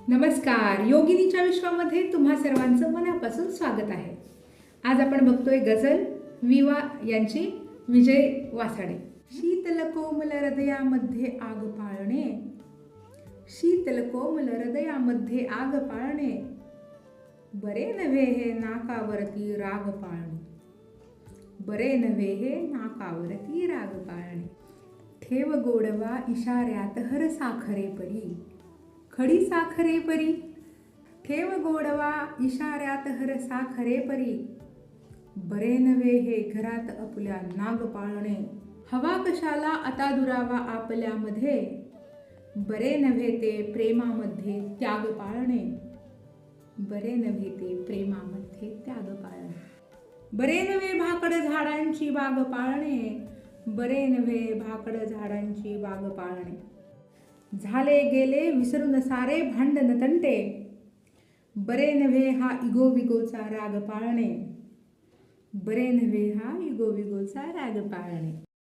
नमस्कार. योगिनीच्या विश्वामध्ये तुम्हा सर्वांचं मनापासून स्वागत आहे. आज आपण बघतोय गझल विवा यांची विजय वासाडे. शीतल कोमल हृदयामध्ये आग पाळणे, शीतल कोमल हृदयामध्ये आग पाळणे, बरे नव्हे हे नाकावरती राग पाळणे, बरे नव्हे हे नाकावरती राग पाळणे. ठेव गोडवा इशाऱ्यात हर साखरे परी, खडी साखरे परी. ठेव गोडवा इशाऱ्यात हर साखरे परी, बरे नव्हे हे घरात आपल्या नाग पाळणे. हवा कशाला आता दुरावा आपल्यामध्ये, बरे नव्हे ते प्रेमामध्ये त्याग पाळणे, बरे नव्हे ते प्रेमामध्ये त्याग पाळणे. बरे नव्हे भाकड झाडांची बाग पाळणे, बरे नव्हे भाकड झाडांची बाग पाळणे. झाले गेले विसरून सारे भांडण तंटे, बरे नव्हे हा इगो विगोचा राग पाळणे, बरे नव्हे हा इगो विगोचा राग पाळणे.